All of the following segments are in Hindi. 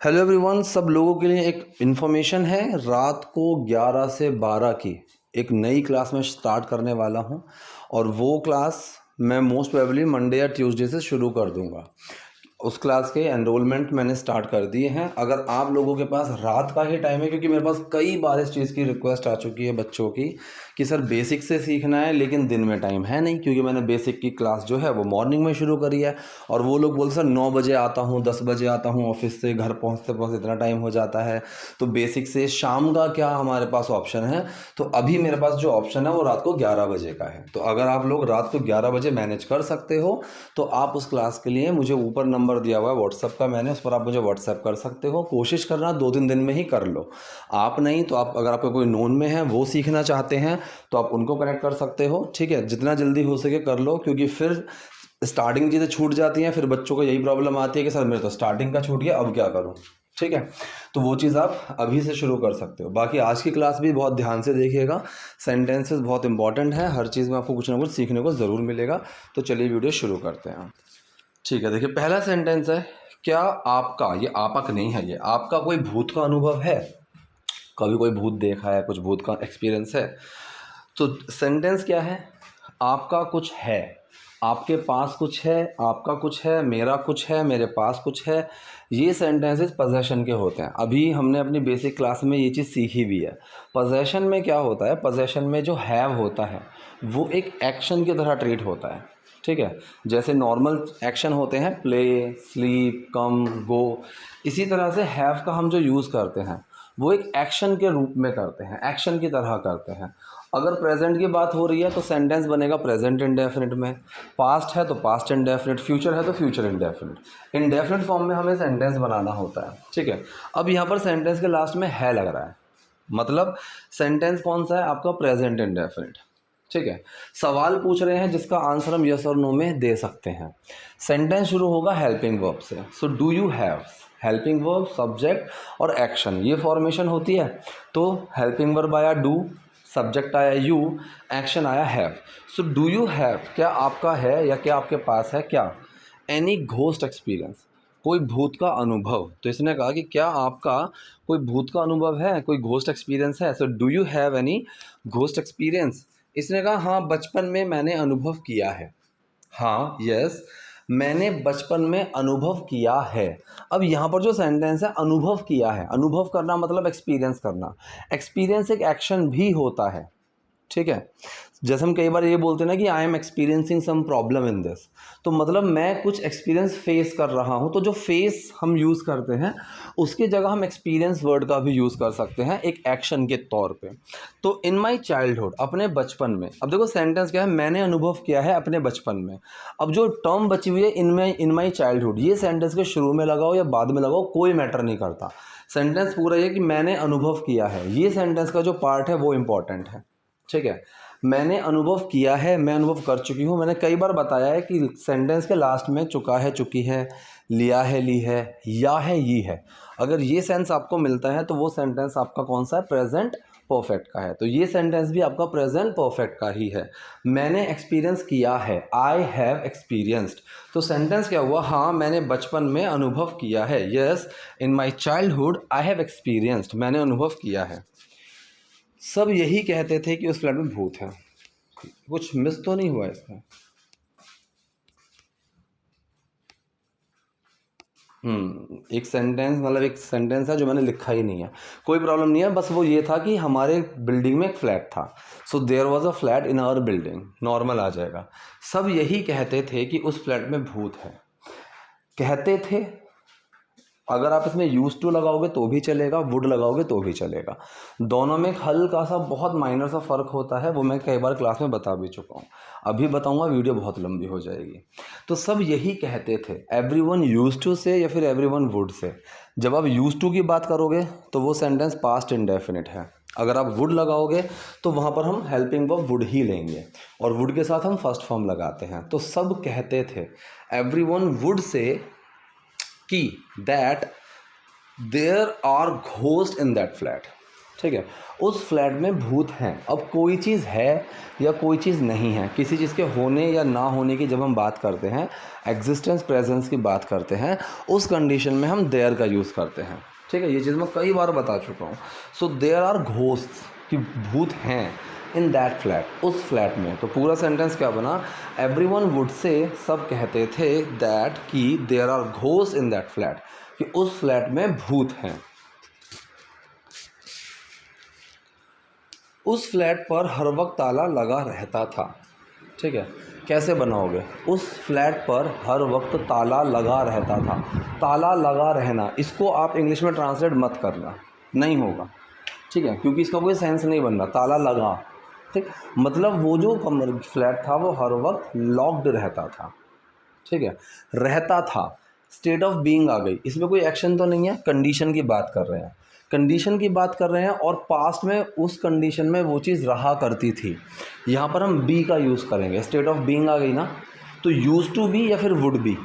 हेलो एवरीवन, सब लोगों के लिए एक इन्फॉर्मेशन है। रात को 11 से 12 की एक नई क्लास में स्टार्ट करने वाला हूं और वो क्लास मैं मोस्ट प्रोबेबली मंडे या ट्यूसडे से शुरू कर दूंगा। उस क्लास के एनरोलमेंट मैंने स्टार्ट कर दिए हैं। अगर आप लोगों के पास रात का ही टाइम है, क्योंकि मेरे पास कई बार इस चीज़ की रिक्वेस्ट आ चुकी है बच्चों की कि सर बेसिक से सीखना है लेकिन दिन में टाइम है नहीं, क्योंकि मैंने बेसिक की क्लास जो है वो मॉर्निंग में शुरू करी है। और वो लोग बोलते सर 9 बजे आता हूँ, 10 बजे आता हूँ ऑफिस से, घर पहुँचते पहुँचते इतना टाइम हो जाता है, तो बेसिक से शाम का क्या हमारे पास ऑप्शन है। तो अभी मेरे पास जो ऑप्शन है वो रात को 11 बजे का है। तो अगर आप लोग रात को 11 बजे मैनेज कर सकते हो तो आप उस क्लास के लिए मुझे ऊपर नंबर दिया हुआ है व्हाट्सएप का मैंने, उस पर आप मुझे व्हाट्सएप कर सकते हो। कोशिश करना 2-3 दिन में ही कर लो। आप नहीं तो आप, अगर आपका कोई नोन में है वो सीखना चाहते हैं तो आप उनको कनेक्ट कर सकते हो। ठीक है, जितना जल्दी हो सके कर लो, क्योंकि फिर स्टार्टिंग चीज़ें छूट जाती हैं। फिर बच्चों को यही प्रॉब्लम आती है कि सर मेरे तो स्टार्टिंग का छूट गया, अब क्या करूँ। ठीक है, तो वो चीज़ आप अभी से शुरू कर सकते हो। बाकी आज की क्लास भी बहुत ध्यान से देखिएगा, सेंटेंसेस बहुत इंपॉर्टेंट है, हर चीज़ में आपको कुछ ना कुछ सीखने को ज़रूर मिलेगा। तो चलिए वीडियो शुरू करते हैं। ठीक है, देखिए पहला सेंटेंस है, क्या आपका, ये आपक नहीं है, ये आपका कोई भूत का अनुभव है? कभी कोई भूत देखा है, कुछ भूत का एक्सपीरियंस है? तो सेंटेंस क्या है? आपका कुछ है, आपके पास कुछ है, आपका कुछ है, मेरा कुछ है, मेरे पास कुछ है। ये सेंटेंसेस पोजेशन के होते हैं। अभी हमने अपनी बेसिक क्लास में ये चीज़ सीखी भी है। पोजेशन में क्या होता है, पोजेशन में जो हैव होता है वो एक एक्शन की तरह ट्रीट होता है। ठीक है, जैसे नॉर्मल एक्शन होते हैं प्ले, स्लीप, कम, गो, इसी तरह से हैव का हम जो यूज़ करते हैं वो एक एक्शन के रूप में करते हैं, एक्शन की तरह करते हैं। अगर प्रेजेंट की बात हो रही है तो सेंटेंस बनेगा प्रेजेंट इंडेफिनिट में, पास्ट है तो पास्ट इंडेफिनिट, फ्यूचर है तो फ्यूचर इंडेफिनिट। इंडेफिनिट फॉर्म में हमें सेंटेंस बनाना होता है। ठीक है, अब यहाँ पर सेंटेंस के लास्ट में है लग रहा है, मतलब सेंटेंस कौन सा है आपका? Present indefinite. ठीक है, सवाल पूछ रहे हैं जिसका आंसर हम यस और नो में दे सकते हैं। सेंटेंस शुरू होगा हेल्पिंग वर्ब से। So do you have, helping verb, subject और एक्शन, ये फॉर्मेशन होती है। तो हेल्पिंग वर्ब आया डू, सब्जेक्ट आया यू, एक्शन आया have. So do you have, क्या आपका है या क्या आपके पास है क्या एनी घोस्ट एक्सपीरियंस, कोई भूत का अनुभव? तो इसने कहा कि क्या आपका कोई भूत का अनुभव है, कोई घोस्ट एक्सपीरियंस है। So do you have any ghost experience? इसने कहा हाँ, बचपन में मैंने अनुभव किया है। हाँ, यस, मैंने बचपन में अनुभव किया है। अब यहाँ पर जो सेंटेंस है अनुभव किया है, अनुभव करना मतलब एक्सपीरियंस करना। एक्सपीरियंस एक एक्शन भी होता है। ठीक है, जैसे हम कई बार ये बोलते हैं ना कि I am experiencing some problem in this, तो मतलब मैं कुछ एक्सपीरियंस फेस कर रहा हूँ। तो जो फेस हम यूज़ करते हैं उसकी जगह हम एक्सपीरियंस वर्ड का भी यूज़ कर सकते हैं एक एक्शन के तौर पे। तो इन माई चाइल्डहुड, अपने बचपन में। अब देखो सेंटेंस क्या है, मैंने अनुभव किया है अपने बचपन में। अब जो टर्म बची हुई है इन माई चाइल्डहुड, ये सेंटेंस के शुरू में लगाओ या बाद में लगाओ कोई मैटर नहीं करता। सेंटेंस पूरा ये कि मैंने अनुभव किया है, ये सेंटेंस का जो पार्ट है वो इंपॉर्टेंट है। ठीक है, मैंने अनुभव किया है, मैं अनुभव कर चुकी हूँ। मैंने कई बार बताया है कि सेंटेंस के लास्ट में चुका है, चुकी है, लिया है, ली है, या है, ये है, अगर ये सेंस आपको मिलता है तो वो सेंटेंस आपका कौन सा है? प्रेजेंट परफेक्ट का है। तो ये सेंटेंस भी आपका प्रेजेंट परफेक्ट का ही है। मैंने एक्सपीरियंस किया है, आई हैव एक्सपीरियंस्ड। तो सेंटेंस क्या हुआ? हाँ, मैंने बचपन में अनुभव किया है। Yes, in my childhood I have experienced, मैंने अनुभव किया है। सब यही कहते थे कि उस फ्लैट में भूत है। कुछ मिस तो नहीं हुआ इसमें? एक सेंटेंस, मतलब एक सेंटेंस है जो मैंने लिखा ही नहीं है, कोई प्रॉब्लम नहीं है। बस वो ये था कि हमारे बिल्डिंग में एक फ्लैट था। So there was a flat in our building, normal आ जाएगा। सब यही कहते थे कि उस फ्लैट में भूत है। कहते थे, अगर आप इसमें यूज टू लगाओगे तो भी चलेगा, वुड लगाओगे तो भी चलेगा। दोनों में एक हल्का सा बहुत माइनर सा फ़र्क होता है, वो मैं कई बार क्लास में बता भी चुका हूँ। अभी बताऊँगा, वीडियो बहुत लंबी हो जाएगी। तो सब यही कहते थे, एवरीवन यूज्ड टू से या फिर एवरीवन वुड से। जब आप यूज्ड टू की बात करोगे तो वो सेंटेंस पास्ट इंडेफिनिट है। अगर आप वुड लगाओगे तो वहाँ पर हम हेल्पिंग वर्ब वुड ही लेंगे, और वुड के साथ हम फर्स्ट फॉर्म लगाते हैं। तो सब कहते थे, एवरीवन वुड से कि that there are ghost in that flat. ठीक है। उस फ्लैट में भूत हैं। अब कोई चीज़ है या कोई चीज़ नहीं है, किसी चीज़ के होने या ना होने की जब हम बात करते हैं, एग्जिस्टेंस प्रेजेंस की बात करते हैं, उस कंडीशन में हम देयर का यूज़ करते हैं। ठीक है, ये चीज़ मैं कई बार बता चुका हूँ। सो देयर आर घोस्ट्स, कि भूत हैं इन दैट फ्लैट, उस फ्लैट में। तो पूरा सेंटेंस क्या बना, एवरीवन वुड से, सब कहते थे, दैट कि there are ghost in that flat, कि उस फ्लैट में भूत हैं। उस फ्लैट पर हर वक्त ताला लगा रहता था। ठीक है, कैसे बनाओगे, उस फ्लैट पर हर वक्त ताला लगा रहता था। ताला लगा रहना, इसको आप इंग्लिश में ट्रांसलेट मत करना, नहीं होगा। ठीक है, क्योंकि इसका कोई सेंस नहीं बन रहा। ताला लगा, ठीक, मतलब वो जो फ्लैट था वो हर वक्त लॉक्ड रहता था। ठीक है, रहता था, स्टेट ऑफ बीइंग आ गई, इसमें कोई एक्शन तो नहीं है, कंडीशन की बात कर रहे हैं, कंडीशन की बात कर रहे हैं, और पास्ट में उस कंडीशन में वो चीज़ रहा करती थी। यहाँ पर हम बी का यूज़ करेंगे, स्टेट ऑफ बीइंग आ गई ना, तो यूज़ टू बी या फिर वुड बी।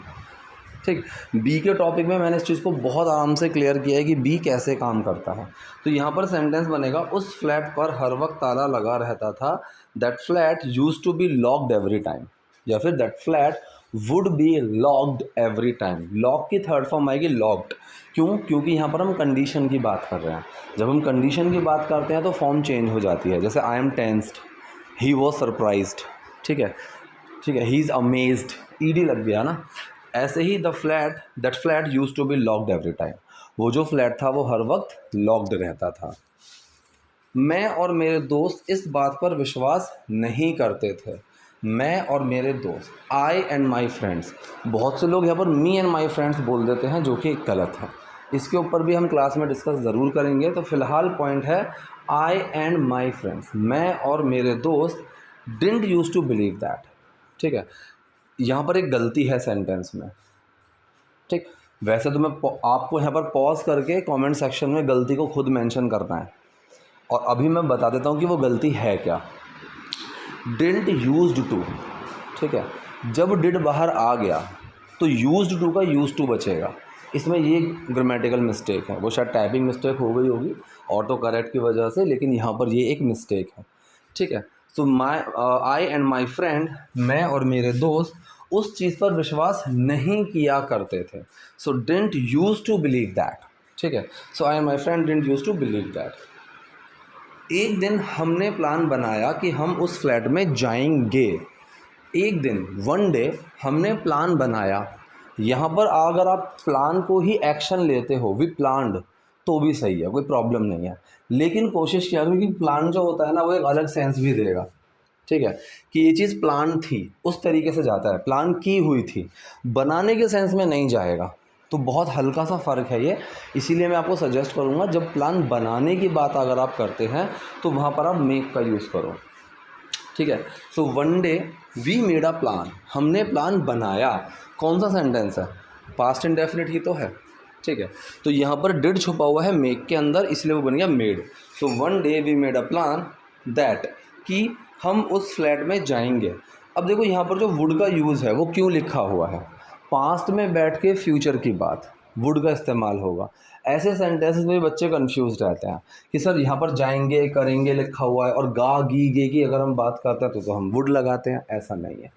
ठीक, बी के टॉपिक में मैंने इस चीज़ को बहुत आराम से क्लियर किया है कि बी कैसे काम करता है। तो यहाँ पर सेंटेंस बनेगा, उस फ्लैट पर हर वक्त ताला लगा रहता था, that flat used to be locked every time, या फिर that flat would be locked every time. Lock की थर्ड फॉर्म आएगी लॉक्ड। क्यों, क्योंकि यहाँ पर हम कंडीशन की बात कर रहे हैं। जब हम कंडीशन की बात करते हैं तो फॉर्म चेंज हो जाती है। जैसे I am tensed, he was surprised, ठीक है, ठीक है, ही इज़ अमेज्ड, ईडी लग गया ना। ऐसे ही that flat used to be locked every time, वो जो फ्लैट था वो हर वक्त लॉक्ड रहता था। मैं और मेरे दोस्त इस बात पर विश्वास नहीं करते थे। मैं और मेरे दोस्त, आई एंड माई फ्रेंड्स। बहुत से लोग यहाँ पर मी एंड माई फ्रेंड्स बोल देते हैं, जो कि गलत है। इसके ऊपर भी हम क्लास में डिस्कस ज़रूर करेंगे। तो फिलहाल पॉइंट है आई एंड माई फ्रेंड्स, मैं और मेरे दोस्त didn't use to believe that. ठीक है, यहाँ पर एक गलती है सेंटेंस में। ठीक, वैसे तो मैं आपको यहाँ पर पॉज करके कमेंट सेक्शन में गलती को खुद मेंशन करना है, और अभी मैं बता देता हूँ कि वो गलती है क्या। डिडंट यूज्ड टू, ठीक है, जब डिड बाहर आ गया तो यूज्ड टू का यूज टू बचेगा। इसमें ये ग्रामेटिकल मिस्टेक है, वो शायद टाइपिंग मिस्टेक हो गई होगी ऑटो करेक्ट की वजह से, लेकिन यहाँ पर ये एक मिस्टेक है। ठीक है, so I and my friend, मैं और मेरे दोस्त उस चीज़ पर विश्वास नहीं किया करते थे। So didn't use to believe that. ठीक है, so I and my friend didn't use to believe that. एक दिन हमने प्लान बनाया कि हम उस फ्लैट में जाएंगे। एक दिन, वन डे, हमने प्लान बनाया। यहाँ पर अगर आप प्लान को ही एक्शन लेते हो, वी प्लान्ड, तो भी सही है, कोई प्रॉब्लम नहीं है। लेकिन कोशिश किया करो कि प्लान जो होता है ना, वो एक अलग सेंस भी देगा। ठीक है, कि ये चीज़ प्लान थी, उस तरीके से जाता है, प्लान की हुई थी, बनाने के सेंस में नहीं जाएगा। तो बहुत हल्का सा फ़र्क है ये। इसीलिए मैं आपको सजेस्ट करूँगा, जब प्लान बनाने की बात अगर आप करते हैं तो वहाँ पर आप मेक का यूज़ करो। ठीक है, so one day we made a plan, हमने प्लान बनाया। कौन सा सेंटेंस है, पास्ट इंडेफिनिट ही तो है। ठीक है, तो यहाँ पर डिड छुपा हुआ है मेक के अंदर, इसलिए वो बन गया made. So one day we made a plan that, कि हम उस फ्लैट में जाएंगे। अब देखो यहाँ पर जो वुड का यूज़ है वो क्यों लिखा हुआ है, पास्ट में बैठ के फ्यूचर की बात, वुड का इस्तेमाल होगा। ऐसे सेंटेंसेस में बच्चे कंफ्यूज रहते हैं कि सर यहाँ पर जाएंगे करेंगे लिखा हुआ है, और गा गी गे की अगर हम बात करते हैं तो हम वुड लगाते हैं। ऐसा नहीं है।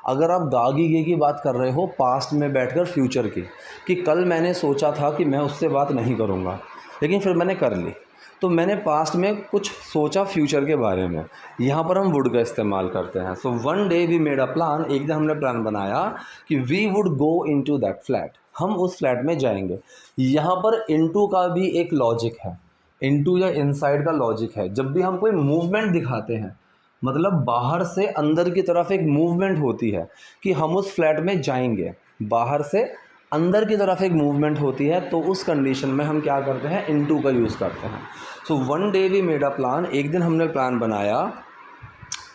अगर आप गा गी गे की बात कर रहे हो पास्ट में बैठकर फ्यूचर की, कि कल मैंने सोचा था कि मैं उससे बात नहीं करूँगा, लेकिन फिर मैंने कर ली, तो मैंने पास्ट में कुछ सोचा फ्यूचर के बारे में, यहाँ पर हम वुड का इस्तेमाल करते हैं। So one day we made a plan, एक दिन हमने प्लान बनाया कि we would go into that flat, हम उस फ्लैट में जाएंगे। यहाँ पर इनटू का भी एक लॉजिक है, इनटू या इनसाइड का लॉजिक है। जब भी हम कोई मूवमेंट दिखाते हैं, मतलब बाहर से अंदर की तरफ एक मूवमेंट होती है कि हम उस फ्लैट में जाएंगे, बाहर से अंदर की तरफ एक मूवमेंट होती है, तो उस कंडीशन में हम क्या करते हैं, इनटू का यूज़ करते हैं। So one day we made a plan, एक दिन हमने प्लान बनाया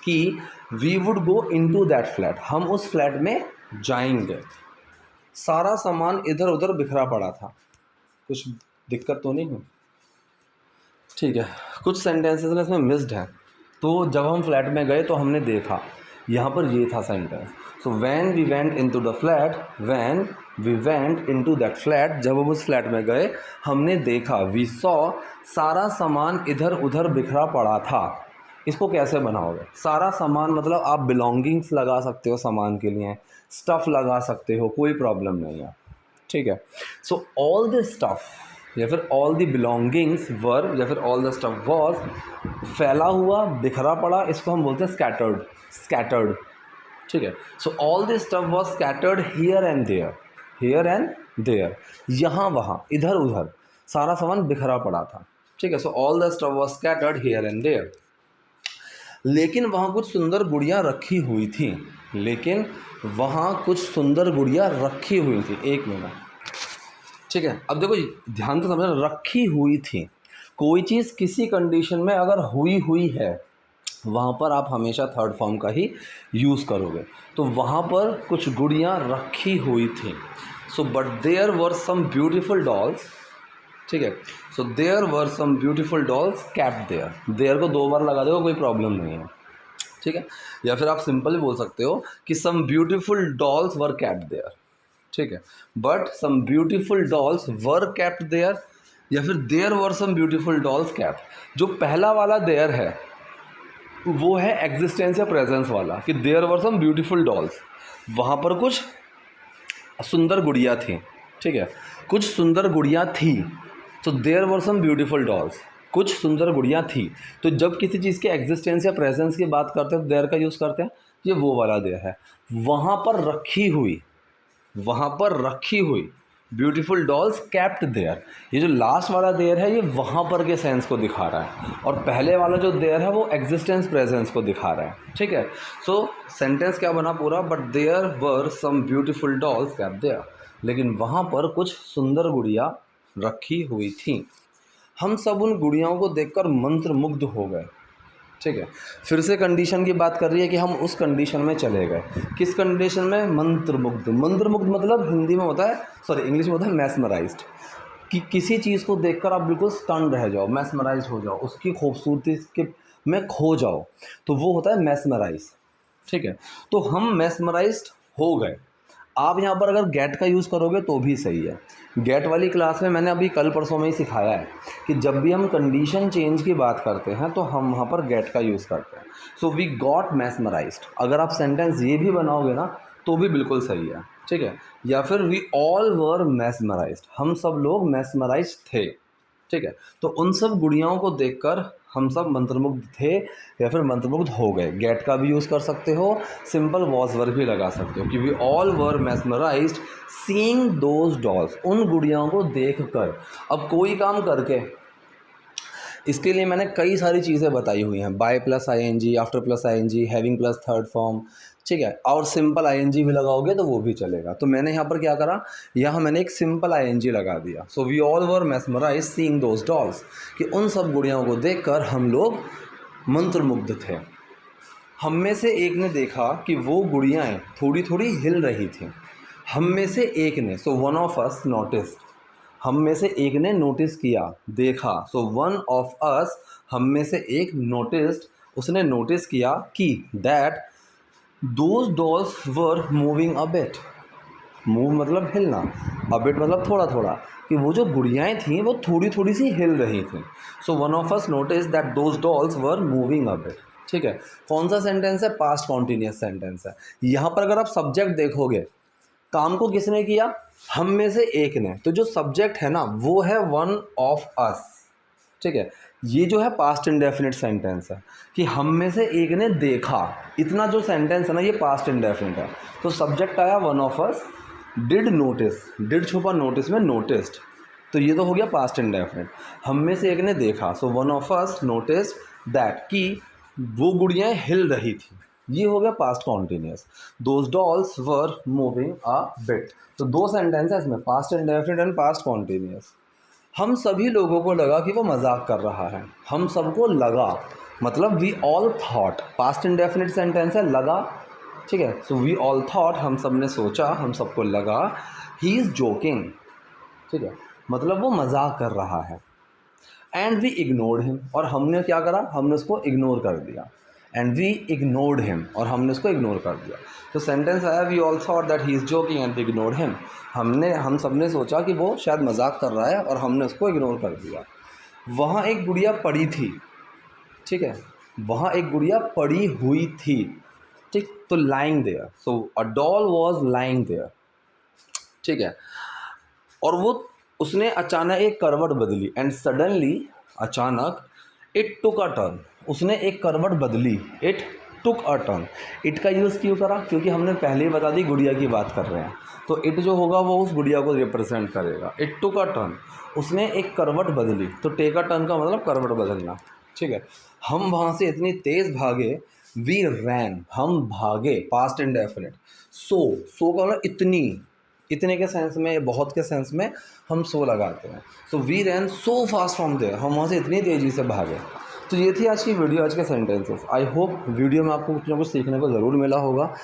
कि we would go into that flat, हम उस फ्लैट में जाएंगे। सारा सामान इधर उधर बिखरा पड़ा था, कुछ दिक्कत तो नहीं हुई। ठीक है, कुछ सेंटेंसेस में इसमें मिस्ड है। तो जब हम फ्लैट में गए तो हमने देखा यहाँ पर ये था sentence. So when we went into the flat, when we went into that flat, जब हम उस फ्लैट में गए हमने देखा, वी सॉ, सारा सामान इधर उधर बिखरा पड़ा था। इसको कैसे बनाओगे? सारा सामान मतलब आप बिलोंगिंग्स लगा सकते हो सामान के लिए, स्टफ़ लगा सकते हो, कोई प्रॉब्लम नहीं है, ठीक है। सो ऑल द स्टफ़ या फिर ऑल द बिलोंगिंग्स वर या फिर ऑल द स्टफ़ वॉज, फैला हुआ, बिखरा पड़ा, इसको हम बोलते हैं स्कैटर्ड, स्कैटर्ड, ठीक है। So all this stuff was scattered here and there, here and there, यहाँ वहाँ, इधर उधर, सारा सामान बिखरा पड़ा था, ठीक है। So all the stuff was scattered here and there. लेकिन वहाँ कुछ सुंदर गुड़ियाँ रखी हुई थी, लेकिन वहाँ कुछ सुंदर गुड़ियाँ रखी हुई थी। एक मिनट, ठीक है। अब देखो ध्यान से समझना, रखी हुई थी, कोई चीज़ किसी कंडीशन में अगर हुई है वहाँ पर आप हमेशा थर्ड फॉर्म का ही यूज़ करोगे। तो वहाँ पर कुछ गुड़ियाँ रखी हुई थी। So but there were some beautiful dolls, ठीक है। So there were some beautiful dolls kept there, there को 2 बार लगा दो, कोई प्रॉब्लम नहीं है, ठीक है। या फिर आप सिंपल भी बोल सकते हो कि some beautiful dolls were kept there, ठीक है। But some beautiful dolls were kept there, या फिर there were some beautiful dolls kept. जो पहला वाला देयर है वो है एग्जिस्टेंस या प्रेजेंस वाला, कि there were some beautiful dolls, वहाँ पर कुछ सुंदर गुड़िया थी, ठीक है, कुछ सुंदर गुड़िया थी। तो there were some beautiful dolls, कुछ सुंदर गुड़िया थी। तो जब किसी चीज़ के एग्जिस्टेंस या प्रेजेंस की बात करते हैं तो देयर का यूज़ करते हैं, ये वो वाला देयर है। वहाँ पर रखी हुई, वहाँ पर रखी हुई ब्यूटीफुल डॉल्स कैप्ट देयर, ये जो लास्ट वाला देयर है ये वहाँ पर के सेंस को दिखा रहा है, और पहले वाला जो देयर है वो एग्जिस्टेंस प्रेजेंस को दिखा रहा है, ठीक है। सो सेंटेंस क्या बना पूरा, but there were some beautiful dolls kept there, लेकिन वहाँ पर कुछ सुंदर गुड़िया रखी हुई थी। हम सब उन गुड़ियाओं को देखकर मंत्रमुग्ध हो गए, ठीक है। फिर से कंडीशन की बात कर रही है कि हम उस कंडीशन में चले गए। किस कंडीशन में? मंत्रमुग्ध। मंत्रमुग्ध मतलब हिंदी में होता है, सॉरी इंग्लिश में होता है मैस्मराइज्ड, कि किसी चीज़ को देखकर आप बिल्कुल स्टन रह जाओ, मैस्मराइज्ड हो जाओ, उसकी खूबसूरती के में खो जाओ, तो वो होता है मैस्मराइज, ठीक है। तो हम मैस्मराइज्ड हो गए। आप यहाँ पर अगर गेट का यूज़ करोगे तो भी सही है। गेट वाली क्लास में मैंने अभी कल परसों में ही सिखाया है कि जब भी हम कंडीशन चेंज की बात करते हैं तो हम वहाँ पर गेट का यूज़ करते हैं। सो वी गॉट मैस्मराइज्ड, अगर आप सेंटेंस ये भी बनाओगे ना तो भी बिल्कुल सही है, ठीक है। या फिर वी ऑल वर मैस्मराइज्ड, हम सब लोग मैस्मराइज्ड थे, ठीक है। तो उन सब गुड़ियाओं को देखकर हम सब मंत्रमुग्ध थे या फिर मंत्रमुग्ध हो गए। गेट का भी यूज़ कर सकते हो, सिंपल वॉज वर भी लगा सकते हो कि we all were mesmerised seeing those dolls, उन गुड़ियाओं को देखकर। अब कोई काम करके, इसके लिए मैंने कई सारी चीज़ें बताई हुई हैं, by plus ING, after plus ING, having plus third form, ठीक है। और सिंपल आईएनजी भी लगाओगे तो वो भी चलेगा। तो मैंने यहाँ पर क्या करा, यहाँ मैंने एक सिंपल आईएनजी लगा दिया। So we all were mesmerised seeing those dolls, कि उन सब गुड़ियाओं को देखकर हम लोग मंत्रमुग्ध थे। हम में से एक ने देखा कि वो गुड़ियाँ थोड़ी थोड़ी हिल रही थीं। हम में से एक ने, so one of us noticed, हम में से एक ने नोटिस किया, देखा। सो वन ऑफ अस, हम में से एक नोटिस्ड, उसने नोटिस किया कि that those dolls were moving a bit, move मतलब हिलना, अ बिट मतलब थोड़ा थोड़ा, कि वो जो गुड़ियाएँ थीं वो थोड़ी थोड़ी सी हिल रही थीं। So one of us notice that those dolls were moving a bit, ठीक है। कौन सा सेंटेंस है? पास्ट कॉन्टीन्यूअस सेंटेंस है। यहाँ पर अगर आप सब्जेक्ट देखोगे, काम को किसने किया? हम में से एक ने। तो जो सब्जेक्ट है ना वो है वन ऑफ अस, ठीक है। ये जो है पास्ट इंडेफिनिट सेंटेंस है कि हम में से एक ने देखा। इतना जो सेंटेंस है ना ये पास्ट इंडेफिनिट है। तो सब्जेक्ट आया one of us, did notice, did छुपा नोटिस में नोटिस्ड, तो ये तो हो गया पास्ट इंडेफिनिट। हम में से एक ने देखा, so one of us noticed that, कि वो गुड़ियाँ हिल रही थी, ये हो गया past continuous. Those dolls were moving a bit. तो 2 सेंटेंस है इसमें, past indefinite and past continuous. हम सभी लोगों को लगा कि वो मजाक कर रहा है। हम सबको लगा मतलब we all thought, past indefinite sentence है, लगा, ठीक है। सो वी ऑल थॉट, हम सब ने सोचा, हम सबको लगा, ही इज़ जोकिंग, ठीक है, मतलब वो मजाक कर रहा है। एंड वी इग्नोर्ड हिम, और हमने क्या करा, हमने उसको इग्नोर कर दिया। एंड वी इग्नोर्ड हिम, और हमने उसको इग्नोर कर दिया। तो सेंटेंस आया we all thought that he is joking and we ignored him. हम सब ने सोचा कि वो शायद मजाक कर रहा है और हमने उसको इग्नोर कर दिया। वहाँ एक गुड़िया पड़ी थी, ठीक है, वहाँ एक गुड़िया पड़ी हुई थी, ठीक, तो lying there, so a doll was lying there, ठीक है। और वो उसने अचानक एक करवट बदली, एंड सडनली, अचानक, इट टुक अ टर्न, उसने एक करवट बदली, it took a turn. It का यूज़ क्यों करा? क्योंकि हमने पहले ही बता दी गुड़िया की बात कर रहे हैं, तो इट जो होगा वो उस गुड़िया को रिप्रेजेंट करेगा। इट टुक अ टर्न, उसने एक करवट बदली, तो टेक अ टर्न का मतलब करवट बदलना, ठीक है। हम वहाँ से इतनी तेज़ भागे, वी रैन, हम भागे, पास्ट इंडेफिनिट। सो का मतलब इतनी, इतने के सेंस में, बहुत के सेंस में हम सो लगाते हैं। So we ran so fast from there, हम वहाँ से इतनी तेज़ी से भागे। तो ये थी आज की वीडियो, आज के सेंटेंसेस। आई होप वीडियो में आपको कुछ ना कुछ सीखने को ज़रूर मिला होगा।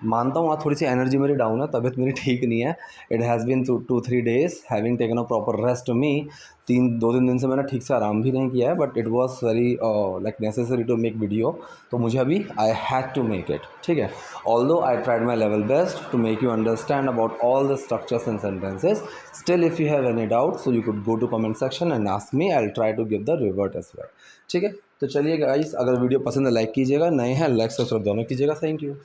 मानता हूँ आज थोड़ी सी एनर्जी मेरी डाउन है, तबीयत मेरी ठीक नहीं है। It has been 2-3 days having taken a proper rest me. 2-3 दिन से मैंने ठीक से आराम भी नहीं किया है, but it was very like necessary to make video. तो मुझे अभी I had to make it, ठीक है। Although I tried my level best to make you understand about all the structures and sentences. Still if you have any doubt so you could go to comment section and ask me, I will try to give the revert as well, ठीक है। तो चलिए गाइस, अगर वीडियो पसंद है लाइक कीजिएगा, नए हैं लाइक सब्सक्राइब दोनों कीजिएगा। Thank you.